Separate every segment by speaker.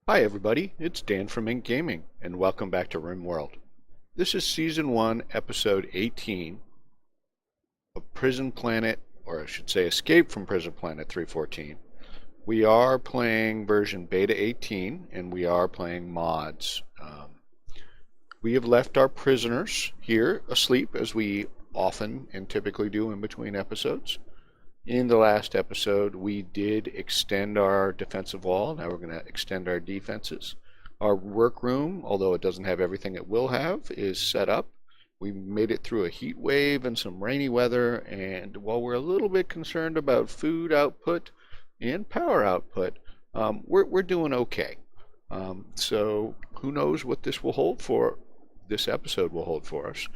Speaker 1: Hi everybody, it's Dan from Ink Gaming, and welcome back to Rimworld. This is Season 1, Episode 18 of Prison Planet, or I should say Escape from Prison Planet 314. We are playing version Beta 18, and we are playing mods. We have left our prisoners here asleep, as we often and typically do in between episodes. In the last episode, we did extend our defensive wall. Now we're going to extend our defenses. Our workroom, although it doesn't have everything it will have, is set up. We made it through a heat wave and some rainy weather, and while we're a little bit concerned about food output and power output, we're doing okay. So who knows what this episode will hold for us.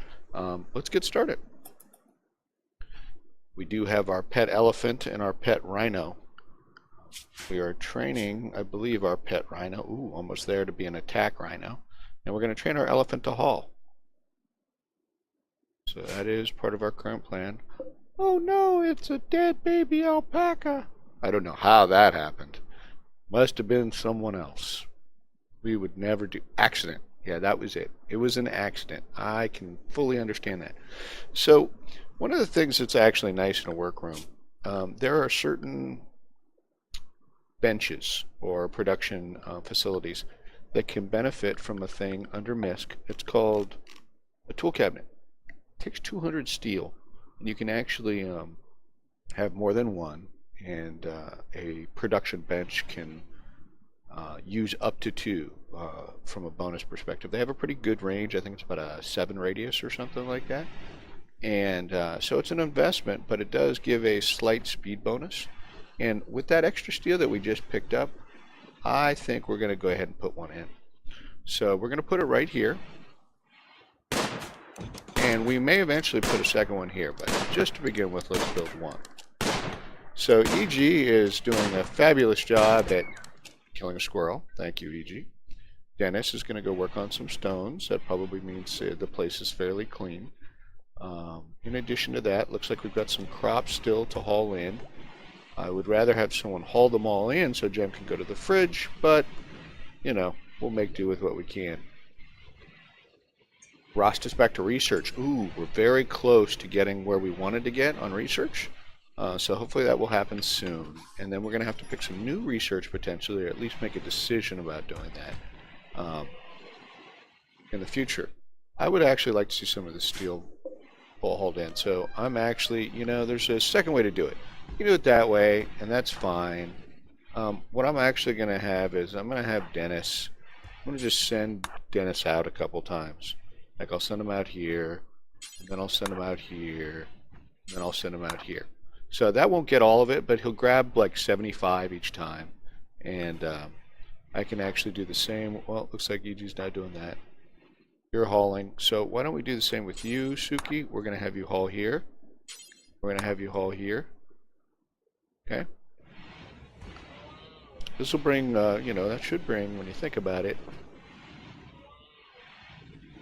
Speaker 1: Let's get started. We do have our pet elephant and our pet rhino. We are training, I believe, our pet rhino. Ooh, almost there to be an attack rhino. And we're going to train our elephant to haul. So that is part of our current plan. Oh no, it's a dead baby alpaca. I don't know how that happened. Must have been someone else. We would never do accident. Yeah, that was it. It was an accident. I can fully understand that. So one of the things that's actually nice in a workroom, there are certain benches or production facilities that can benefit from a thing under MISC. It's called a tool cabinet. It takes 200 steel, and you can actually have more than one, and a production bench can use up to two from a bonus perspective. They have a pretty good range. I think it's about a 7 radius or something like that. And so it's an investment, but it does give a slight speed bonus. And with that extra steel that we just picked up, I think we're going to go ahead and put one in. So we're going to put it right here. And we may eventually put a second one here, but just to begin with, let's build one. So EG is doing a fabulous job at killing a squirrel. Thank you, EG. Dennis is going to go work on some stones. That probably means the place is fairly clean. In addition to that, looks like we've got some crops still to haul in. I would rather have someone haul them all in so Jem can go to the fridge, but, you know, we'll make do with what we can. Rost us back to research. Ooh, we're very close to getting where we wanted to get on research. So hopefully that will happen soon. And then we're going to have to pick some new research potentially, or at least make a decision about doing that in the future. I would actually like to see some of the steel hauled in. So I'm actually, there's a second way to do it. You can do it that way, and that's fine. What I'm actually going to have is I'm going to have Dennis. I'm going to just send Dennis out a couple times. Like I'll send him out here, and then I'll send him out here, and then I'll send him out here. So that won't get all of it, but he'll grab like 75 each time. And I can actually do the same. Well, it looks like EG's not doing that. You're hauling. So why don't we do the same with you, Suki? We're going to have you haul here. We're going to have you haul here. Okay. This will bring, that should bring, when you think about it,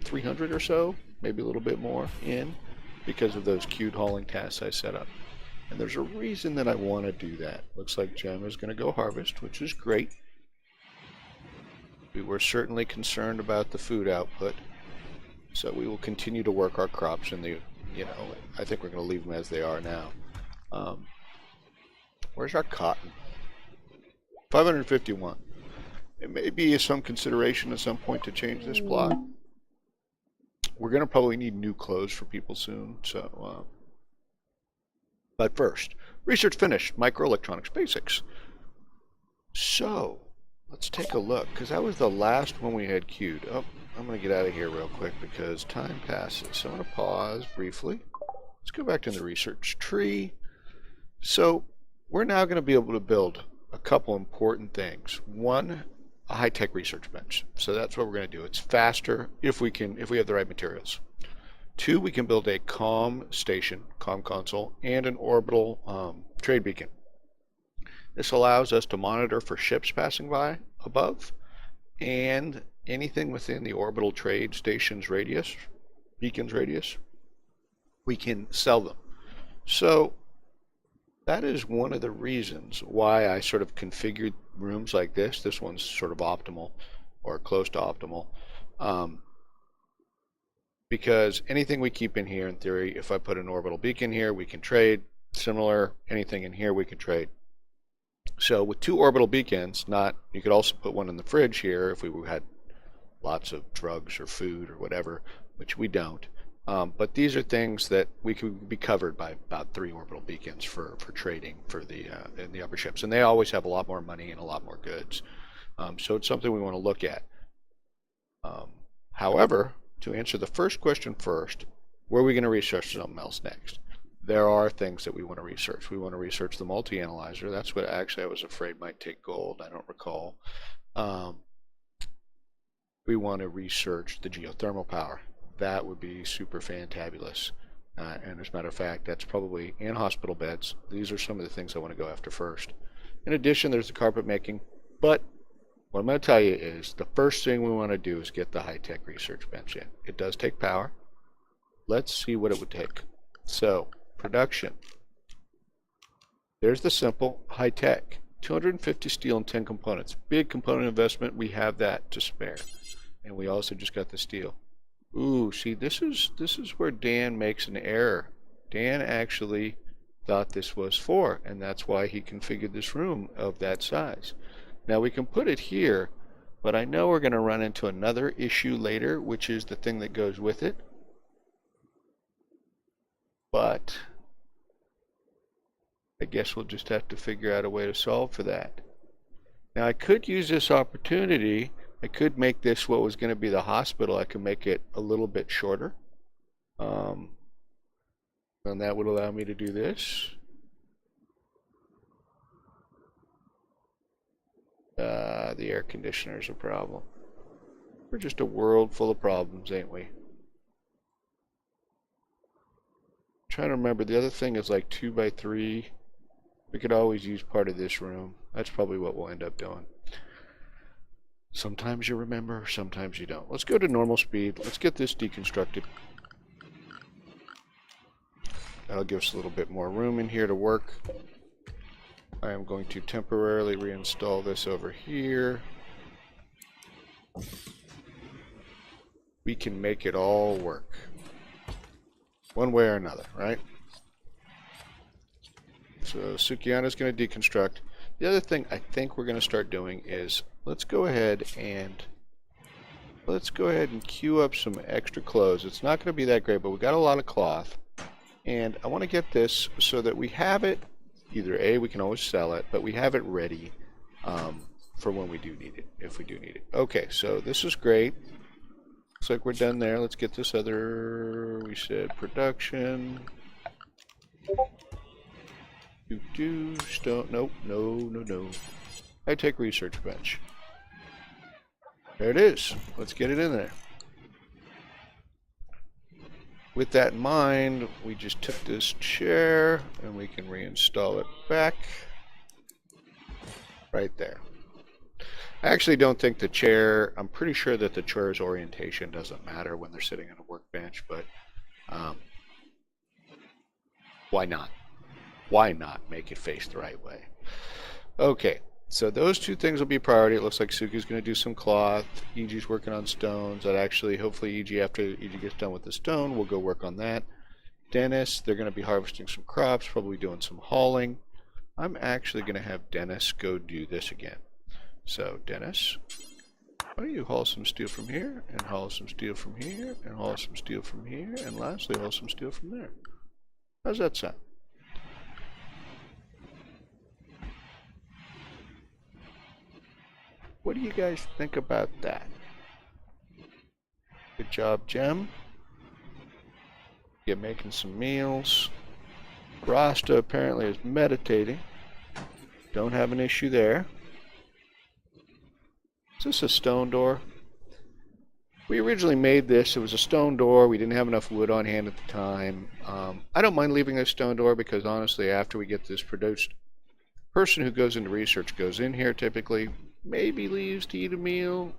Speaker 1: 300 or so, maybe a little bit more in, because of those queued hauling tasks I set up. And there's a reason that I want to do that. Looks like Jem is going to go harvest, which is great. We were certainly concerned about the food output. So we will continue to work our crops in the, I think we're going to leave them as they are now. Where's our cotton? 551. It may be some consideration at some point to change this plot. We're going to probably need new clothes for people soon, so... But first, research finished, microelectronics basics. So, let's take a look, because that was the last one we had queued. Oh, I'm going to get out of here real quick because time passes. So I'm going to pause briefly. Let's go back to the research tree. So we're now going to be able to build a couple important things. One, a high-tech research bench. So that's what we're going to do. It's faster if we have the right materials. Two, we can build a comm station, comm console, and an orbital trade beacon. This allows us to monitor for ships passing by above and anything within the orbital trade station's radius, beacon's radius, we can sell them. So That is one of the reasons why I sort of configured rooms like this. This one's sort of optimal or close to optimal. Because anything we keep in here, in theory, if I put an orbital beacon here, we can trade. Similar, anything in here we can trade. So with 2 orbital beacons, you could also put one in the fridge here if we had lots of drugs or food or whatever, which we don't. But these are things that we could be covered by about 3 orbital beacons for trading for in the upper ships. And they always have a lot more money and a lot more goods. So it's something we want to look at. However, to answer the first question first, where are we going to research something else next? There are things that we want to research. We want to research the multi-analyzer. That's what actually I was afraid might take gold. I don't recall. We want to research the geothermal power. That would be super fantabulous. And as a matter of fact, that's probably in hospital beds. These are some of the things I want to go after first. In addition, there's the carpet making. But what I'm going to tell you is the first thing we want to do is get the high-tech research bench in. It does take power. Let's see what it would take. So, production. There's the simple high-tech. 250 steel and 10 components. Big component investment. We have that to spare. And we also just got the steel. Ooh, see, this is where Dan makes an error. Dan actually thought this was 4, and that's why he configured this room of that size. Now we can put it here, but I know we're going to run into another issue later, which is the thing that goes with it. But I guess we'll just have to figure out a way to solve for that. Now I could use this opportunity. I could make this what was going to be the hospital. I could make it a little bit shorter. And that would allow me to do this. The air conditioner's a problem. We're just a world full of problems, ain't we? I'm trying to remember, the other thing is like 2 by 3. We could always use part of this room. That's probably what we'll end up doing. Sometimes you remember, sometimes you don't. Let's go to normal speed. Let's get this deconstructed. That'll give us a little bit more room in here to work. I am going to temporarily reinstall this over here. We can make it all work. One way or another, right? So Sukiana's going to deconstruct. The other thing I think we're going to start doing is let's go ahead and queue up some extra clothes. It's not going to be that great, but we got a lot of cloth. And I want to get this so that we have it. Either A, we can always sell it, but we have it ready for when we do need it, if we do need it. Okay, so this is great. Looks like we're done there. Let's get this other, we said production. Stone, nope, no. I take research bench. There it is. Let's get it in there. With that in mind, we just took this chair and we can reinstall it back right there. I actually don't think the chair, I'm pretty sure that the chair's orientation doesn't matter when they're sitting on a workbench, but why not? Why not make it face the right way? Okay, so those 2 things will be priority. It looks like Suki's going to do some cloth. EG's working on stones. That actually, hopefully EG, after EG gets done with the stone, will go work on that. Dennis, they're going to be harvesting some crops, probably doing some hauling. I'm actually going to have Dennis go do this again. So Dennis, why don't you haul some steel from here, and haul some steel from here, and haul some steel from here, and lastly haul some steel from there. How's that sound? What do you guys think about that? Good job, Jem. You're making some meals. Rasta apparently is meditating. Don't have an issue there. Is this a stone door? We originally made this. It was a stone door. We didn't have enough wood on hand at the time. I don't mind leaving this stone door because honestly, after we get this produced, the person who goes into research goes in here typically, maybe leaves to eat a meal,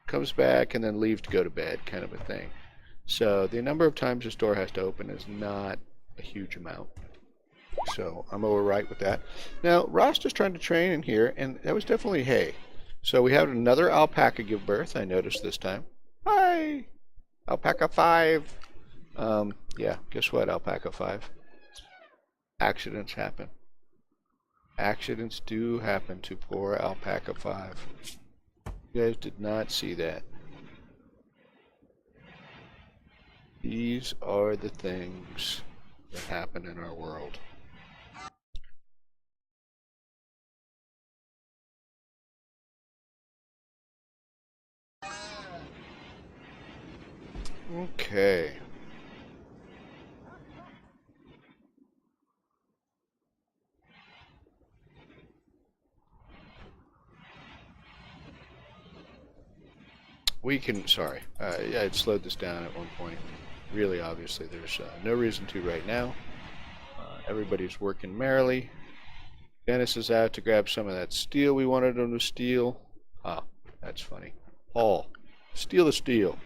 Speaker 1: comes back, and then leaves to go to bed, kind of a thing. So the number of times this door has to open is not a huge amount. So I'm all right with that. Now, Rasta's trying to train in here, and that was definitely hay. So we had another alpaca give birth, I noticed this time. Hi! Alpaca 5. Yeah, guess what, Alpaca 5? Accidents happen. Accidents do happen to poor Alpaca 5. You guys did not see that. These are the things that happen in our world. Okay. We can, sorry, yeah, I'd slowed this down at one point. Really, obviously, there's no reason to right now. Everybody's working merrily. Dennis is out to grab some of that steel we wanted him to steal. Ah, that's funny. Paul, steal the steel.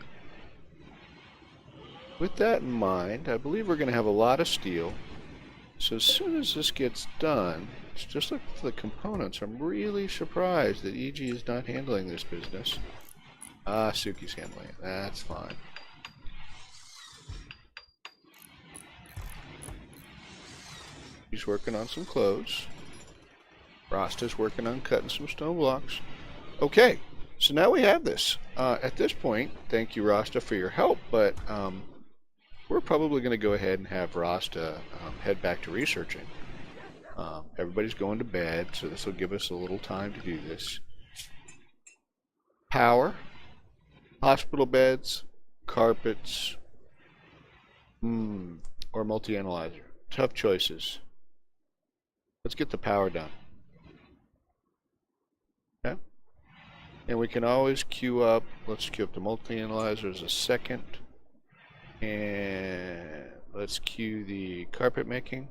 Speaker 1: With that in mind, I believe we're going to have a lot of steel. So as soon as this gets done, just look at the components. I'm really surprised that EG is not handling this business. Ah, Suki's handling it. That's fine. He's working on some clothes. Rasta's working on cutting some stone blocks. Okay, so now we have this. At this point, thank you, Rasta, for your help, but we're probably going to go ahead and have Rasta head back to researching. Everybody's going to bed, so this will give us a little time to do this. Power, hospital beds, carpets, or multi-analyzer. Tough choices. Let's get the power done. Okay? And we can always queue up, let's queue up the multi-analyzer as a second. And let's queue the carpet making.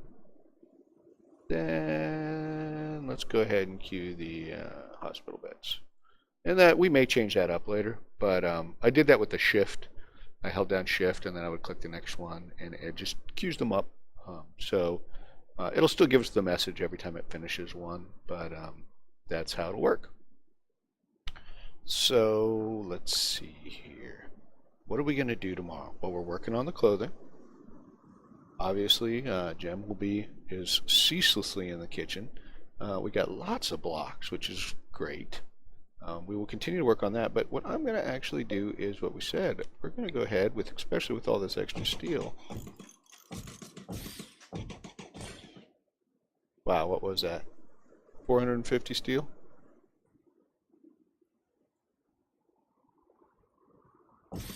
Speaker 1: Then let's go ahead and queue the hospital beds. And that we may change that up later, but I did that with the shift. I held down shift and then I would click the next one and it just queues them up. So it'll still give us the message every time it finishes one, but that's how it'll work. So let's see here. What are we going to do tomorrow? Well, we're working on the clothing. Obviously, Jem is ceaselessly in the kitchen. We got lots of blocks, which is great. We will continue to work on that, but what I'm going to actually do is what we said. We're going to go ahead with, especially with all this extra steel. Wow, what was that? 450 steel?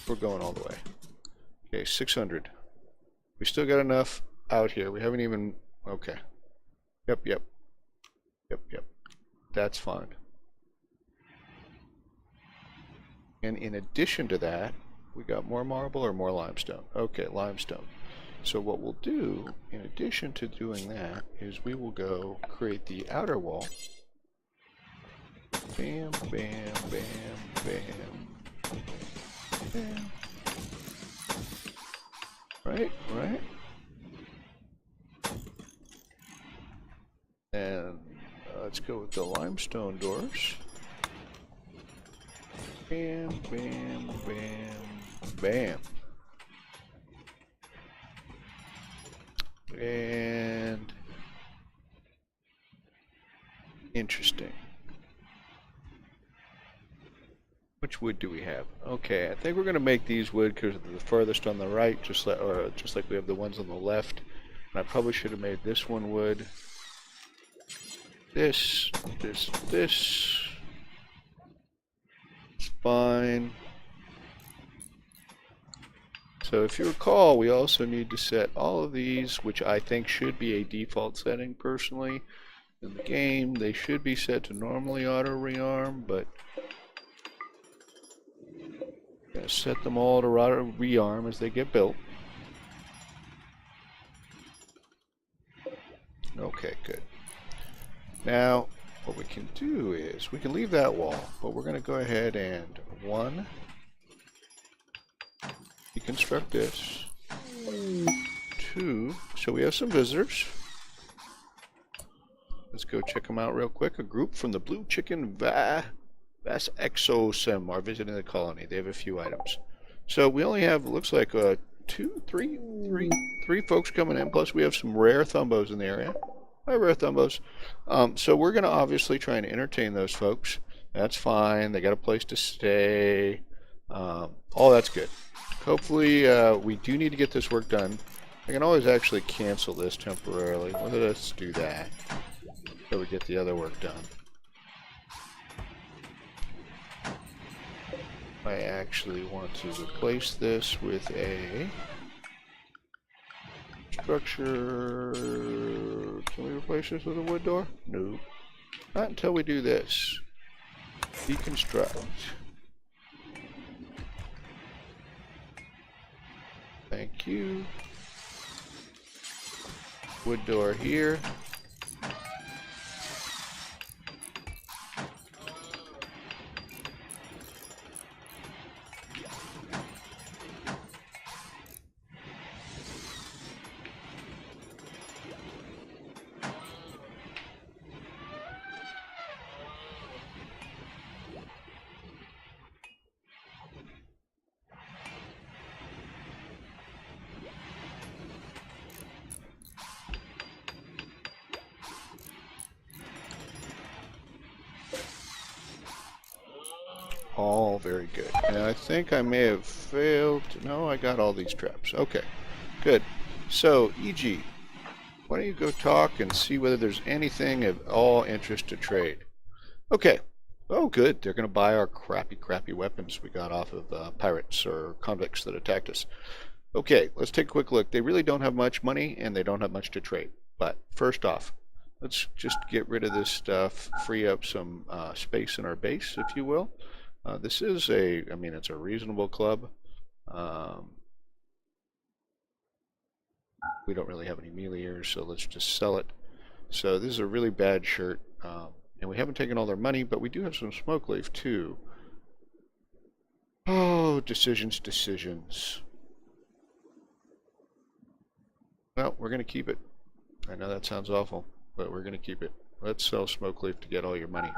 Speaker 1: We're going all the way. Okay, 600. We still got enough out here. We haven't even... Okay. Yep. That's fine. And in addition to that, we got more marble or more limestone? Okay, limestone. So what we'll do, in addition to doing that, is we will go create the outer wall. Bam, bam, bam, bam. Bam. Right. And let's go with the limestone doors. Bam, bam, bam, bam. And interesting. Which wood do we have? Okay, I think we're going to make these wood because they're the furthest on the right, just like we have the ones on the left. And I probably should have made this one wood. This. It's fine. So if you recall, we also need to set all of these, which I think should be a default setting personally in the game. They should be set to normally auto rearm, but I'm going to set them all to auto rearm as they get built. Okay, good. Now, what we can do is we can leave that wall, but we're going to go ahead and deconstruct this. 2, so we have some visitors. Let's go check them out real quick. A group from the Blue Chicken Vas Exosim are visiting the colony. They have a few items. So we only have, looks like, three folks coming in. Plus we have some rare thumbos in the area. Hi, rare thumbos. So we're going to obviously try and entertain those folks. That's fine. They got a place to stay. All that's good. Hopefully, we do need to get this work done. I can always actually cancel this temporarily. Let's do that so we get the other work done. I actually want to replace this with a structure. Can we replace this with a wood door? No. Not until we do this. Deconstruct. Thank you. Wood door here. All very good. And I think I may have failed. No, I got all these traps. Okay, good. So, EG, why don't you go talk and see whether there's anything of all interest to trade. Okay. Oh, good. They're going to buy our crappy weapons we got off of pirates or convicts that attacked us. Okay, let's take a quick look. They really don't have much money, and they don't have much to trade. But first off, let's just get rid of this stuff, free up some space in our base, if you will. This is it's a reasonable club. We don't really have any meleers, so let's just sell it. So this is a really bad shirt, and we haven't taken all their money, but we do have some smoke leaf too. Oh, decisions. Well, we're going to keep it. I know that sounds awful, but we're going to keep it. Let's sell smoke leaf to get all your money.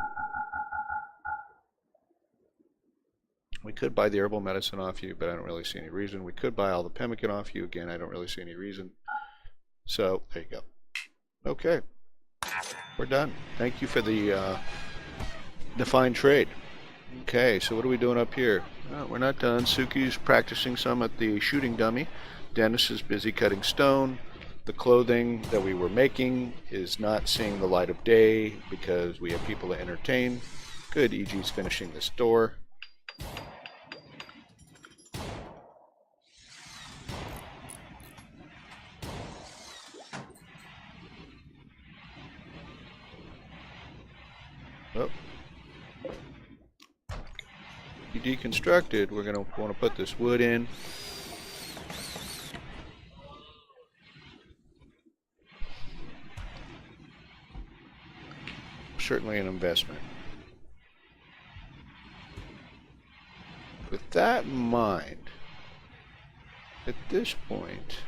Speaker 1: We could buy the herbal medicine off you, but I don't really see any reason. We could buy all the pemmican off you. Again, I don't really see any reason. So, there you go. Okay. We're done. Thank you for the defined trade. Okay, so what are we doing up here? We're not done. Suki's practicing some at the shooting dummy. Dennis is busy cutting stone. The clothing that we were making is not seeing the light of day because we have people to entertain. Good, EG's finishing this door. Oh. Deconstructed, we're going to want to put this wood in. Certainly an investment. With that in mind, at this point,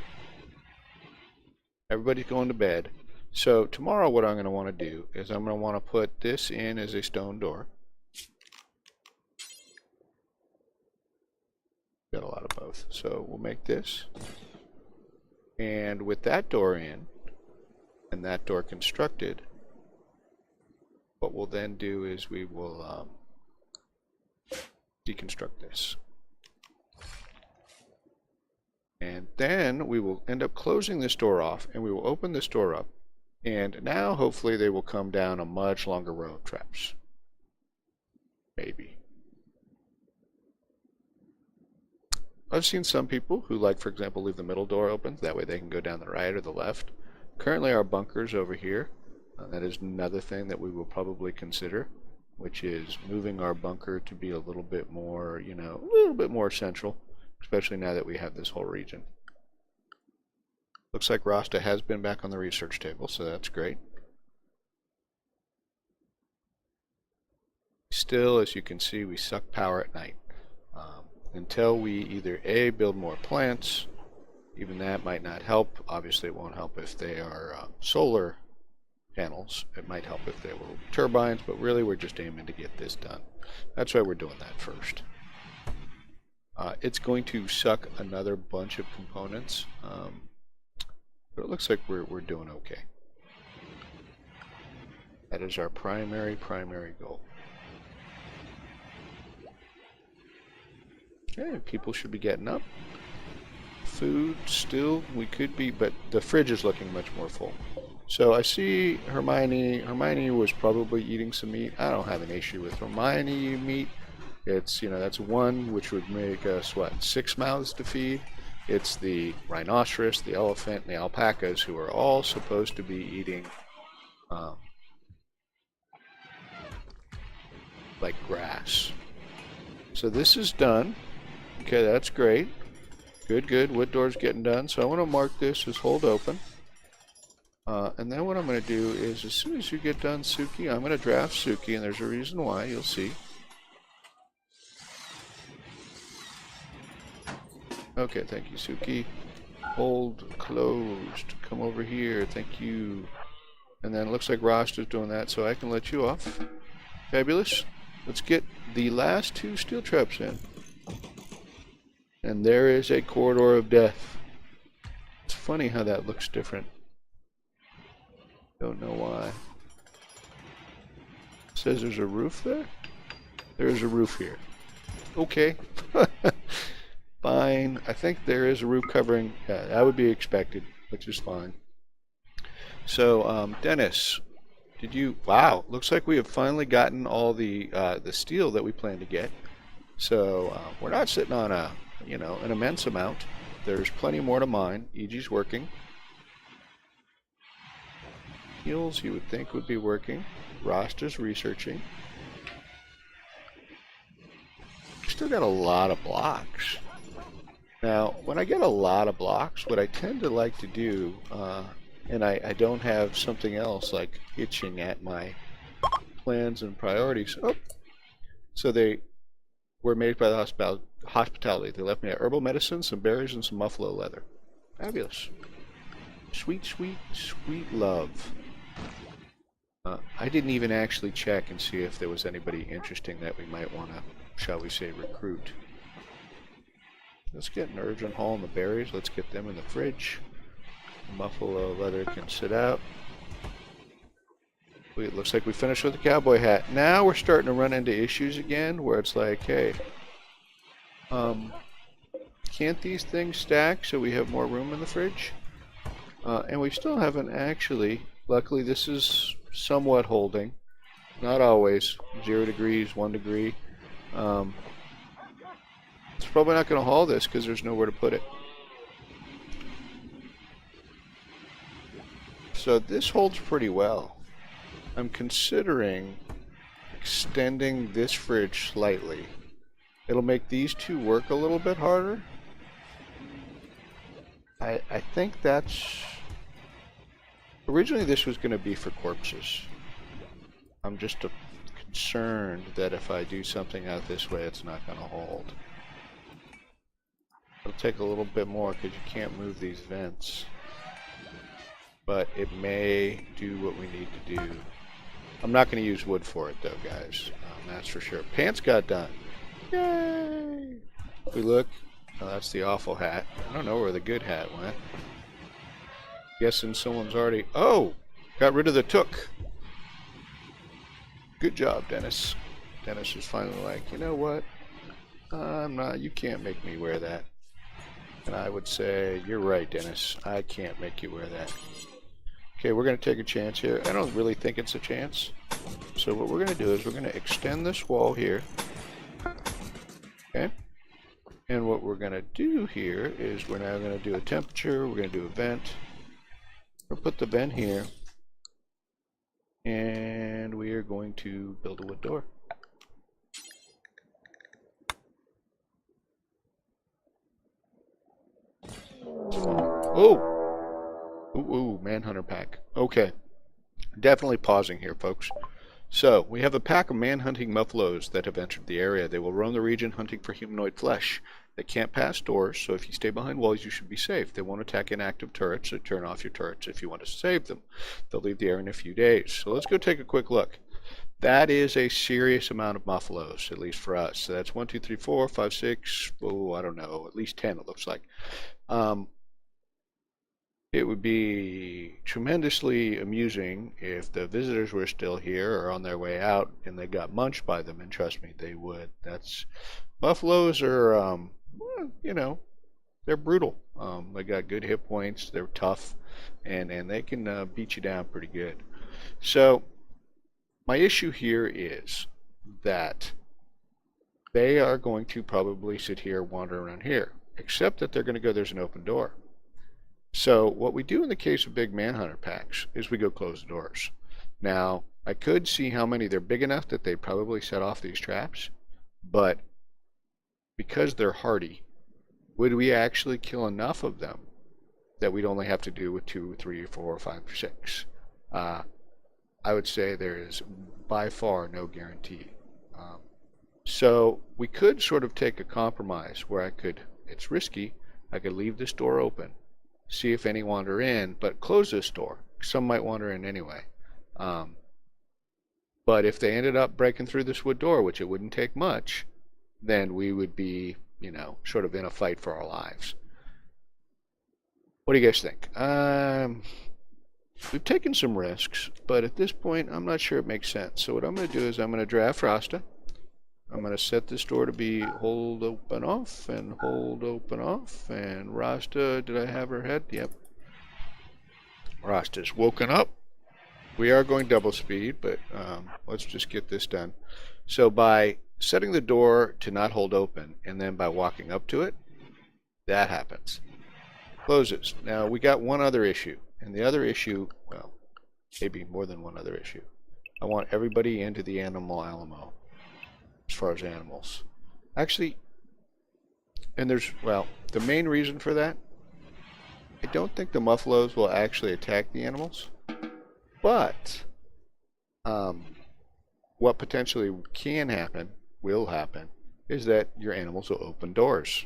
Speaker 1: everybody's going to bed. So tomorrow what I'm going to want to do is I'm going to want to put this in as a stone door. Got a lot of both. So we'll make this. And with that door in, and that door constructed, what we'll then do is we will deconstruct this. And then we will end up closing this door off, and we will open this door up. And now, hopefully, they will come down a much longer row of traps. Maybe. I've seen some people who like, for example, leave the middle door open. That way they can go down the right or the left. Currently, our bunker's over here. That is another thing that we will probably consider, which is moving our bunker to be a little bit more, a little bit more central, especially now that we have this whole region. Looks like Rasta has been back on the research table, so that's great. Still, as you can see, we suck power at night. Until we either A, build more plants, even that might not help. Obviously, it won't help if they are solar panels. It might help if they were turbines, but really we're just aiming to get this done. That's why we're doing that first. It's going to suck another bunch of components, but it looks like we're doing okay. That is our primary goal. Okay, people should be getting up. Food still, we could be, but the fridge is looking much more full. So I see Hermione. Hermione was probably eating some meat. I don't have an issue with Hermione meat. It's, that's one, which would make us, what, 6 mouths to feed? It's the rhinoceros, the elephant, and the alpacas who are all supposed to be eating like grass. So this is done. Okay, that's great. Good. Wood door's getting done. So I want to mark this as hold open. And then what I'm going to do is, as soon as you get done, Suki, I'm going to draft Suki, and there's a reason why, you'll see. Okay, thank you, Suki. Hold closed. Come over here. Thank you. And then it looks like Rost is doing that, so I can let you off. Fabulous. Let's get the last 2 steel traps in. And there is a corridor of death. It's funny how that looks different. Don't know why. It says there's a roof there? There's a roof here. Okay. Fine. I think there is a roof covering. Yeah, that would be expected, which is fine. So, Dennis, did you... Wow, looks like we have finally gotten all the steel that we plan to get. So, we're not sitting on an immense amount. There's plenty more to mine. EG's working. Heals, you would think, would be working. Rosta's researching. Still got a lot of blocks. Now, when I get a lot of blocks, what I tend to like to do, and I don't have something else like itching at my plans and priorities. Oh, so they were made by the hospitality. They left me a herbal medicine, some berries, and some muffalo leather. Fabulous. Sweet, sweet, sweet love. I didn't even actually check and see if there was anybody interesting that we might want to, shall we say, recruit. Let's get an urgent haul on the berries. Let's get them in the fridge. The muffalo leather can sit out. It looks like we finished with the cowboy hat. Now we're starting to run into issues again where it's like, hey, can't these things stack so we have more room in the fridge? And we still haven't actually, luckily this is somewhat holding. Not always. 0 degrees, 1 degree. It's probably not going to haul this because there's nowhere to put it. So this holds pretty well. I'm considering extending this fridge slightly. It'll make these 2 work a little bit harder. I think that's... Originally this was going to be for corpses. I'm just concerned that if I do something out this way, it's not going to hold. It'll take a little bit more because you can't move these vents. But it may do what we need to do. I'm not going to use wood for it though, guys. That's for sure. Pants got done. Yay! If we look, oh, that's the awful hat. I don't know where the good hat went. Guessing someone's already... Oh! Got rid of the took. Good job, Dennis. Dennis is finally like, you know what? I'm not... You can't make me wear that. And I would say, you're right, Dennis. I can't make you wear that. Okay, we're going to take a chance here. I don't really think it's a chance. So what we're going to do is we're going to extend this wall here. Okay? And what we're going to do here is we're now going to do a temperature. We're going to do a vent. We'll put the vent here. And we are going to build a wood door. Oh! Ooh, manhunter pack. Okay. Definitely pausing here, folks. So, we have a pack of man-hunting muffalos that have entered the area. They will roam the region hunting for humanoid flesh. They can't pass doors, so if you stay behind walls, you should be safe. They won't attack inactive turrets, so turn off your turrets if you want to save them. They'll leave the area in a few days. So let's go take a quick look. That is a serious amount of muffalos, at least for us. So that's 1, 2, 3, 4, 5, 6. Oh, I don't know, at least 10 it looks like. It would be tremendously amusing if the visitors were still here or on their way out and they got munched by them, and trust me, they would. Buffaloes are, you know, they're brutal. They got good hit points, they're tough, and they can beat you down pretty good. So my issue here is that they are going to probably sit here, wander around here, except that they're going to go, there's an open door. So what we do in the case of big manhunter packs is we go close the doors. Now, I could see how many, they're big enough that they probably set off these traps, but because they're hardy, would we actually kill enough of them that we'd only have to do with 2, 3, 4, 5, 6? I would say there is by far no guarantee. So we could sort of take a compromise where it's risky, I could leave this door open, see if any wander in, but close this door. Some might wander in anyway. But if they ended up breaking through this wood door, which it wouldn't take much, then we would be, sort of in a fight for our lives. What do you guys think? We've taken some risks, but at this point, I'm not sure it makes sense. So what I'm going to do is I'm going to draft Rasta. I'm going to set this door to be hold open off and hold open off. And Rasta, did I have her head? Yep. Rasta's woken up. We are going double speed, but let's just get this done. So by setting the door to not hold open and then by walking up to it, that happens. Closes. Now we got one other issue. And the other issue, well, maybe more than one other issue. I want everybody into the animal Alamo. As far as animals. Actually, and the main reason for that, I don't think the muffalos will actually attack the animals, but what potentially will happen, is that your animals will open doors.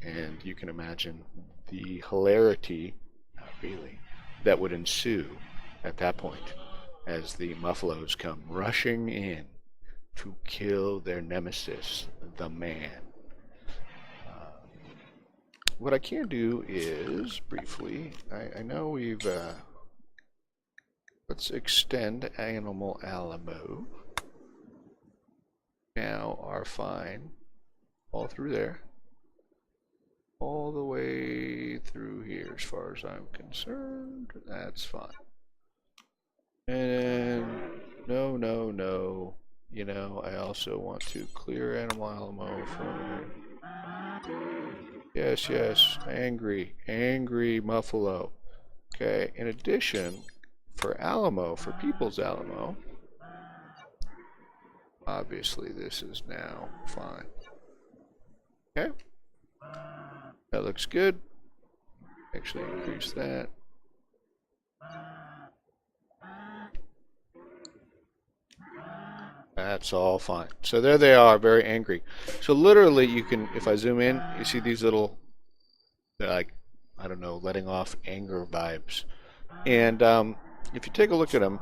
Speaker 1: And you can imagine the hilarity, not really, that would ensue at that point as the muffalos come rushing in to kill their nemesis, the man. What I can do is, briefly, I know we've, let's extend Animal Alamo. Now are fine, all through there. All the way through here, as far as I'm concerned, that's fine. And no. I also want to clear Animal Alamo from... Yes, angry Muffalo. Okay, in addition, for Alamo, for People's Alamo, obviously this is now fine. Okay, that looks good. Actually increase that. That's all fine. So there they are, very angry. So literally you can, if I zoom in, you see these little, they're like, I don't know, letting off anger vibes. And if you take a look at them,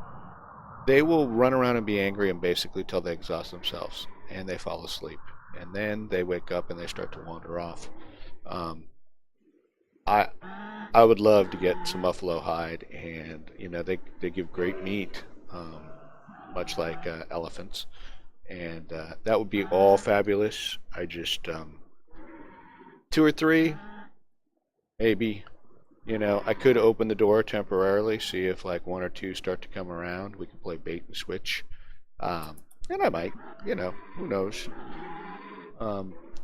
Speaker 1: they will run around and be angry and basically till they exhaust themselves and they fall asleep. And then they wake up and they start to wander off. I would love to get some buffalo hide, and they give great meat. Much like elephants, and that would be all fabulous. I just 2 or 3, maybe. I could open the door temporarily, see if like 1 or 2 start to come around. We could play bait and switch, and I might. Who knows?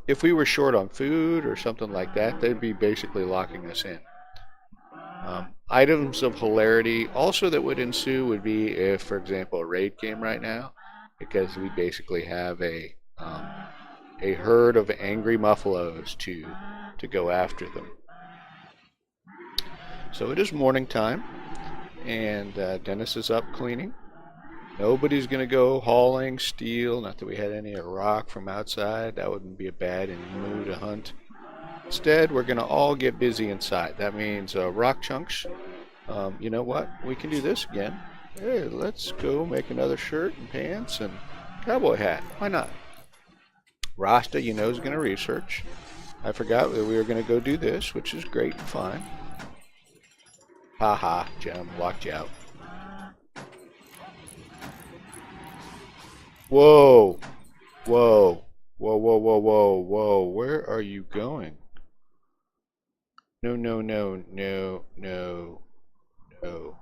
Speaker 1: If we were short on food or something like that, they'd be basically locking us in. Items of hilarity also that would ensue would be if, for example, a raid came right now, because we basically have a herd of angry muffalos to go after them. So it is morning time, and Dennis is up cleaning. Nobody's going to go hauling steel. Not that we had any rock from outside. That wouldn't be a bad mood to hunt. Instead, we're going to all get busy inside. That means rock chunks. You know what? We can do this again. Hey, let's go make another shirt and pants and cowboy hat. Why not? Rasta, you know, is going to research. I forgot that we were going to go do this, which is great and fine. Haha, Gem, locked you out. Whoa! Whoa! Whoa, whoa, whoa, whoa, whoa. Where are you going? No, no, no, no, no, no.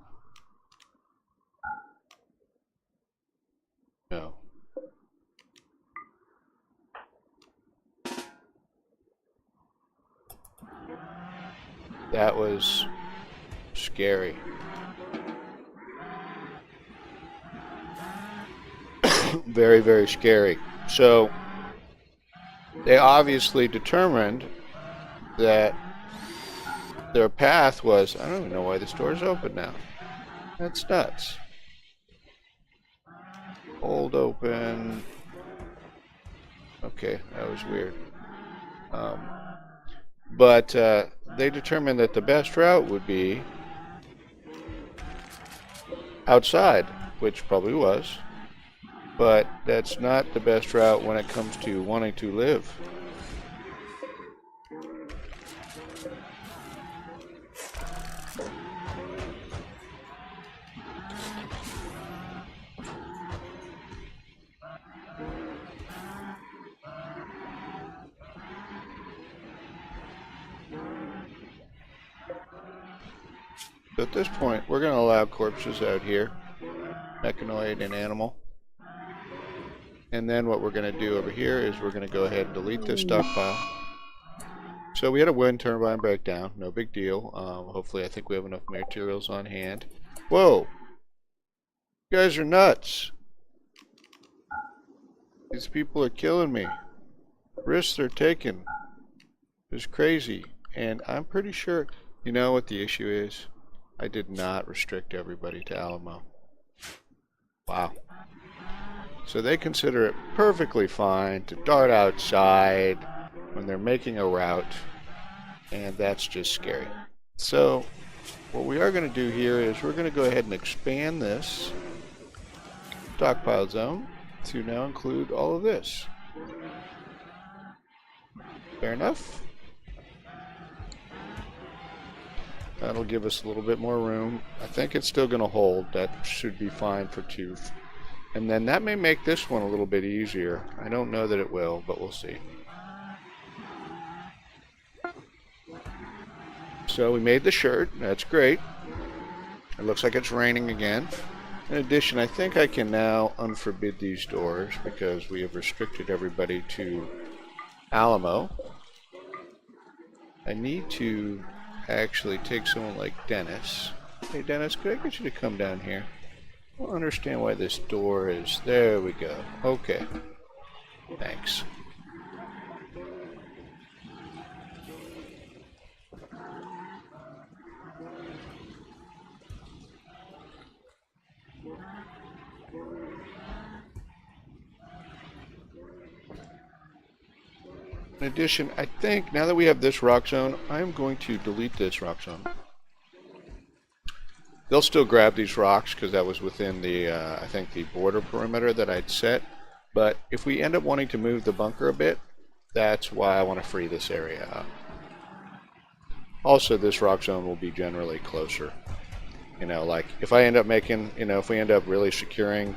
Speaker 1: No. That was scary. Very, very scary. So, they obviously determined that their path was, I don't even know why this door is open now. That's nuts. Hold open. Okay, that was weird. But they determined that the best route would be outside, which probably was. But that's not the best route when it comes to wanting to live. So at this point, we're going to allow corpses out here, mechanoid and animal. And then what we're going to do over here is we're going to go ahead and delete this stockpile. So we had a wind turbine breakdown, no big deal. Hopefully I think we have enough materials on hand. Whoa! You guys are nuts! These people are killing me. Risks they're taking is crazy. And I'm pretty sure, you know what the issue is? I did not restrict everybody to Alamo. Wow. So they consider it perfectly fine to dart outside when they're making a route, and that's just scary. So what we are going to do here is we're going to go ahead and expand this stockpile zone to now include all of this. Fair enough? That'll give us a little bit more room. I think it's still going to hold. That should be fine for two. And then that may make this one a little bit easier. I don't know that it will, but we'll see. So we made the shirt. That's great. It looks like it's raining again. In addition, I think I can now unforbid these doors because we have restricted everybody to Alamo. I need to actually take someone like Dennis. Hey Dennis, could I get you to come down here? I don't understand why this door is... There we go. Okay. Thanks. In addition, I think now that we have this rock zone, I'm going to delete this rock zone. They'll still grab these rocks because that was within the, I think, the border perimeter that I'd set. But if we end up wanting to move the bunker a bit, that's why I want to free this area up. Also, this rock zone will be generally closer. You know, like if I end up making, you know, if we end up really securing,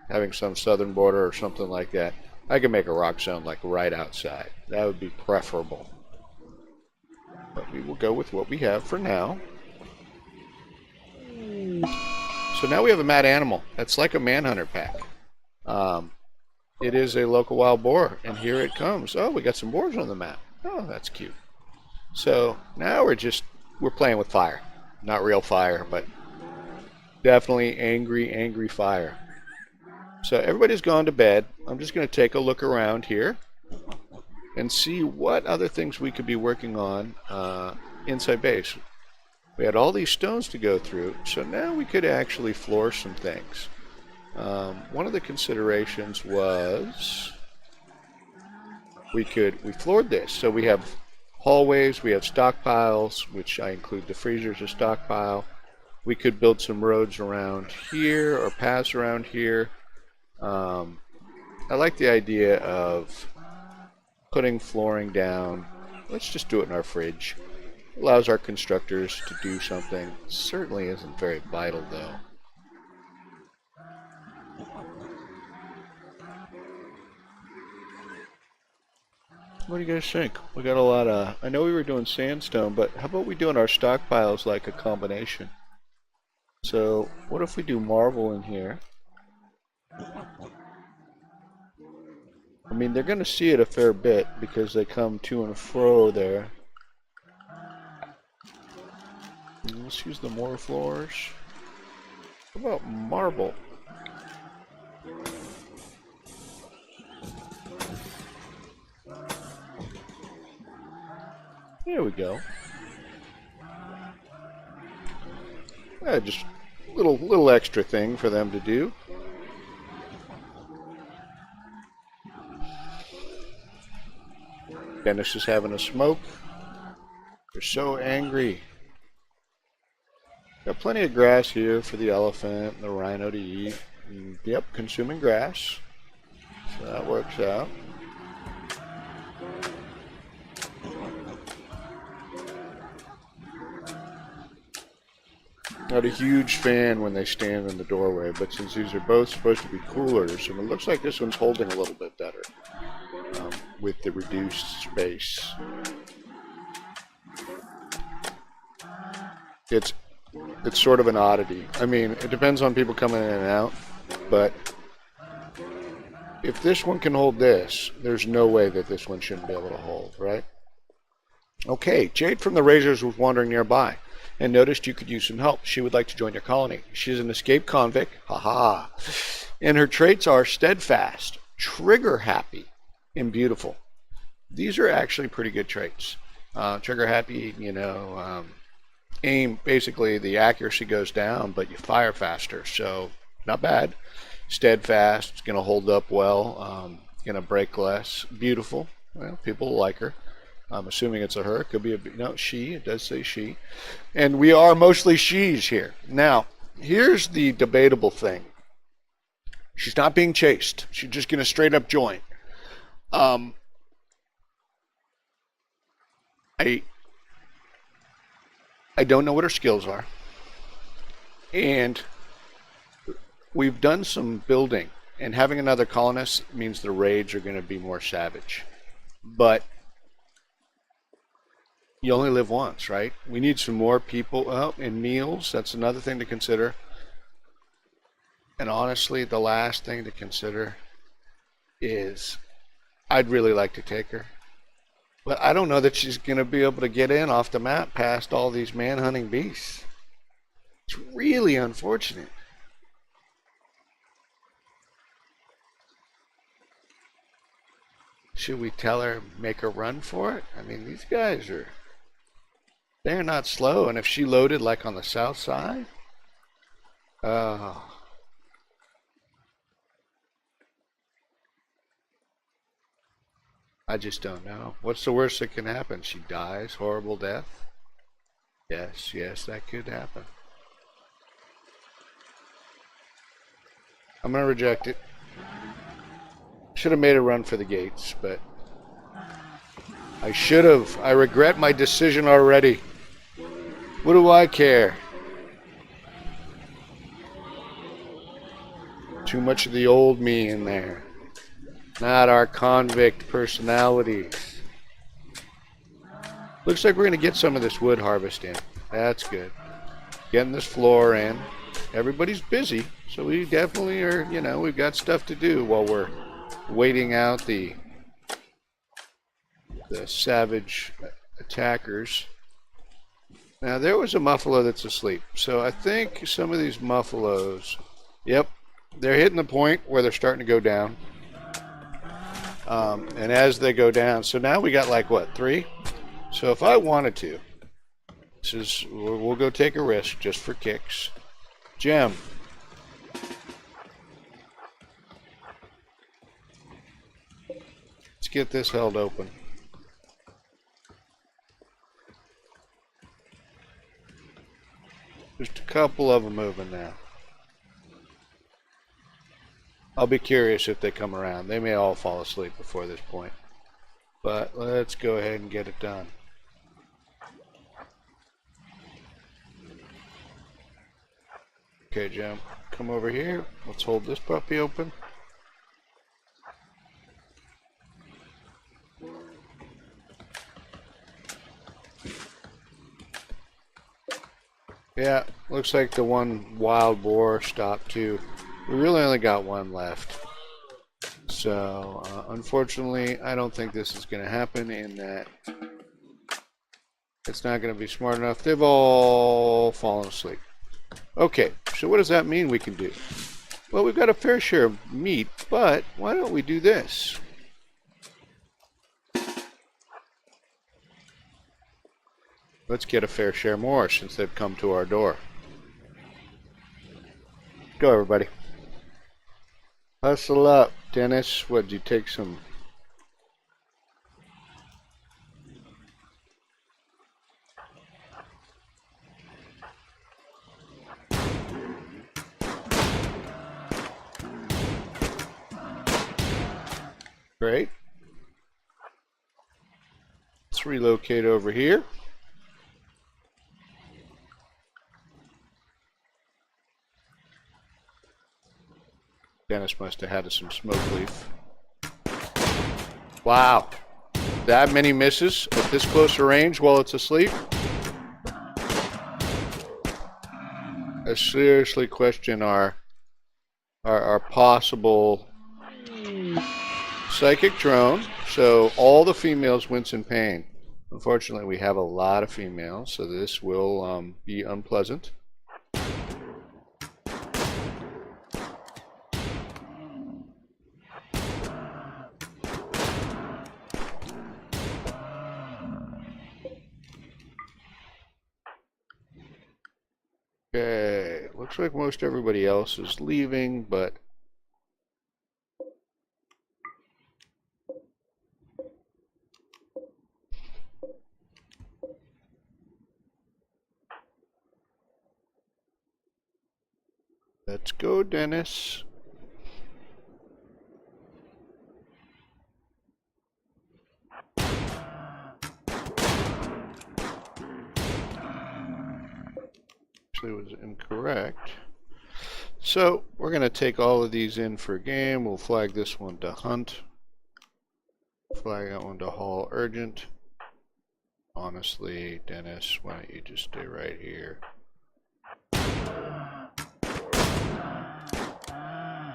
Speaker 1: having some southern border or something like that, I can make a rock zone like right outside. That would be preferable. But we will go with what we have for now. So now we have a mad animal. That's like a manhunter pack. It is a local wild boar, and here it comes. Oh, we got some boars on the map. Oh, that's cute. So now we're playing with fire. Not real fire, but definitely angry, angry fire. So everybody's gone to bed. I'm just going to take a look around here and see what other things we could be working on inside base. We had all these stones to go through, so now we could actually floor some things. One of the considerations was we floored this, so we have hallways, we have stockpiles, which I include the freezers as stockpile. We could build some roads around here or paths around here. I like the idea of putting flooring down. Let's just do it in our fridge. Allows our constructors to do something. Certainly isn't very vital though. What do you guys think? We got a lot of, I know we were doing sandstone, but how about we doing our stockpiles like a combination? So what if we do marble in here? I mean, they're going to see it a fair bit because they come to and fro there. Let's use the more floors. How about marble? There we go. Just a little extra thing for them to do. Dennis is having a smoke. They're so angry. Got plenty of grass here for the elephant and the rhino to eat. And, yep, consuming grass. So that works out. Not a huge fan when they stand in the doorway, but since these are both supposed to be coolers, and it looks like this one's holding a little bit better with the reduced space. It's sort of an oddity. I mean, it depends on people coming in and out, but if this one can hold this, there's no way that this one shouldn't be able to hold, right? Okay, Jade from the Razors was wandering nearby and noticed you could use some help. She would like to join your colony. She's an escaped convict, haha, and her traits are steadfast, trigger happy, and beautiful. These are actually pretty good traits. Trigger happy, you know, aim, basically the accuracy goes down, but you fire faster, so not bad. Steadfast, it's going to hold up well, going to break less. Beautiful, well, people like her. I'm assuming it's a her. It could be a, no, she. It does say she. And we are mostly she's here. Now, here's the debatable thing. She's not being chased. She's just going to straight up join. I don't know what her skills are. And we've done some building. And having another colonist means the raids are going to be more savage. But you only live once, right? We need some more people and meals. That's another thing to consider. And honestly, the last thing to consider is I'd really like to take her. But I don't know that she's going to be able to get in off the map past all these man-hunting beasts. It's really unfortunate. Should we tell her, make her run for it? I mean, these guys are... they're not slow, and if she loaded like on the south side, I just don't know. What's the worst that can happen? She dies, horrible death? Yes, that could happen. I'm going to reject it. Should have made a run for the gates, but I should have. I regret my decision already. What do I care? Too much of the old me in there. Not our convict personalities. Looks like we're going to get some of this wood harvest in. That's good. Getting this floor in. Everybody's busy, so we definitely are, you know, we've got stuff to do while we're waiting out the savage attackers. Now there was a muffalo that's asleep, so I think some of these muffalos, yep, they're hitting the point where they're starting to go down. And as they go down, so now we got like what, 3? So if I wanted to, this is, we'll go take a risk just for kicks. Gem, Let's get this held open. Just a couple of them moving now. I'll be curious if they come around. They may all fall asleep before this point. But let's go ahead and get it done. Okay, Jim, come over here. Let's hold this puppy open. Yeah, looks like the one wild boar stopped too. We really only got one left. So, unfortunately, I don't think this is going to happen in that it's not going to be smart enough. They've all fallen asleep. Okay, so what does that mean we can do? Well, we've got a fair share of meat, but why don't we do this? Let's get a fair share more since they've come to our door. Go, everybody. Hustle up. Dennis, would you take some? Great. Let's relocate over here. Dennis must have had some smoke leaf. Wow. That many misses at this close a range while it's asleep? I seriously question our possible psychic drone. So all the females wince in pain. Unfortunately, we have a lot of females, so this will be unpleasant. Okay, looks like most everybody else is leaving, but let's go, Dennis. Actually, was incorrect. So we're going to take all of these in for game. We'll flag this one to hunt. Flag that one to haul urgent. Honestly, Dennis, why don't you just stay right here?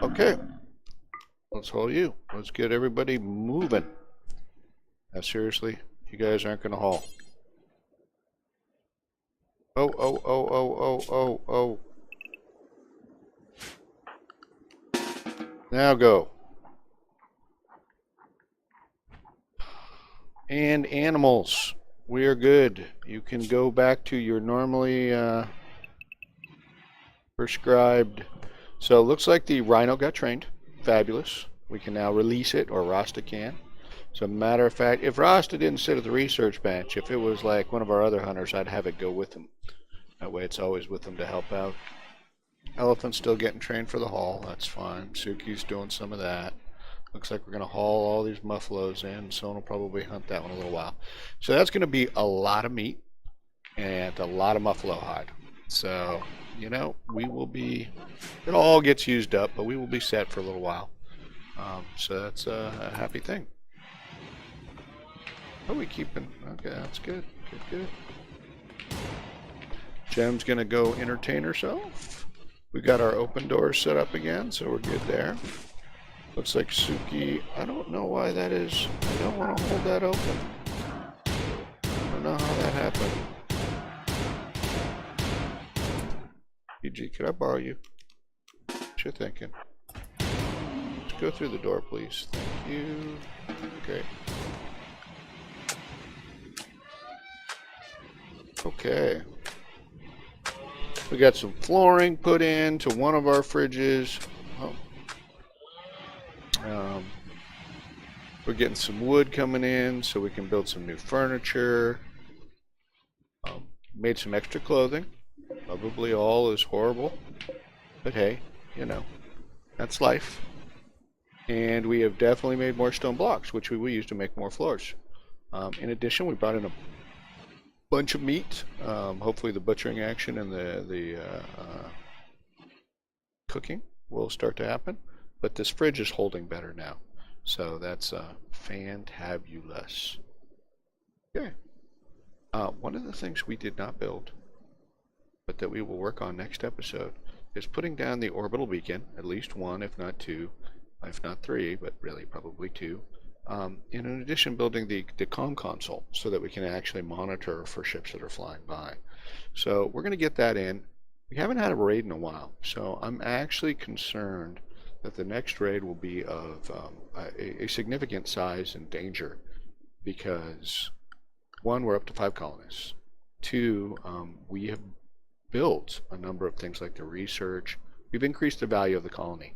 Speaker 1: Okay. Let's haul you. Let's get everybody moving. Now, seriously, you guys aren't going to haul. Oh, oh, oh, oh, oh, oh, oh. Now go. And animals. We are good. You can go back to your normally prescribed. So it looks like the rhino got trained. Fabulous. We can now release it, or Rasta can. So matter of fact, if Rasta didn't sit at the research bench, if it was like one of our other hunters, I'd have it go with him. That way it's always with them to help out. Elephant's still getting trained for the haul. That's fine. Suki's doing some of that. Looks like we're going to haul all these muffalos in. Someone will probably hunt that one a little while. So that's going to be a lot of meat and a lot of muffalo hide. So, you know, we will be, it all gets used up, but we will be set for a little while. So that's a happy thing. How are we keeping? Okay, that's good. Good, good. Gem's going to go entertain herself. We got our open doors set up again, so we're good there. Looks like Suki, I don't know why that is. I don't want to hold that open. I don't know how that happened. PG, could I borrow you? What you thinking? Let's go through the door, please. Thank you. Okay. Okay. We got some flooring put in to one of our fridges. Oh. We're getting some wood coming in so we can build some new furniture. Made some extra clothing. Probably all is horrible, but hey, you know, that's life. And we have definitely made more stone blocks, which we will use to make more floors. In addition, we brought in a bunch of meat. Hopefully the butchering action and the cooking will start to happen. But this fridge is holding better now. So that's fantabulous. Okay. One of the things we did not build, but that we will work on next episode, is putting down the orbital beacon, at least one, if not two, if not three, but really probably two. In addition, building the comm console so that we can actually monitor for ships that are flying by. So we're going to get that in. We haven't had a raid in a while, so I'm actually concerned that the next raid will be of a significant size and danger because, one, we're up to 5 colonists. Two, we have built a number of things like the research. We've increased the value of the colony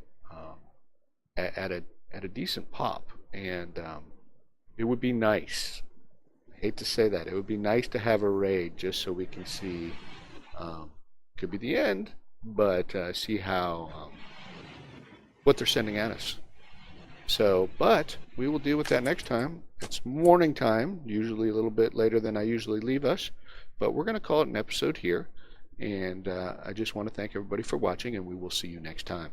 Speaker 1: at a decent pop, and it would be nice. I hate to say that. It would be nice to have a raid just so we can see. Could be the end, but see how what they're sending at us. So, but we will deal with that next time. It's morning time, usually a little bit later than I usually leave us, but we're going to call it an episode here. And I just want to thank everybody for watching, and we will see you next time.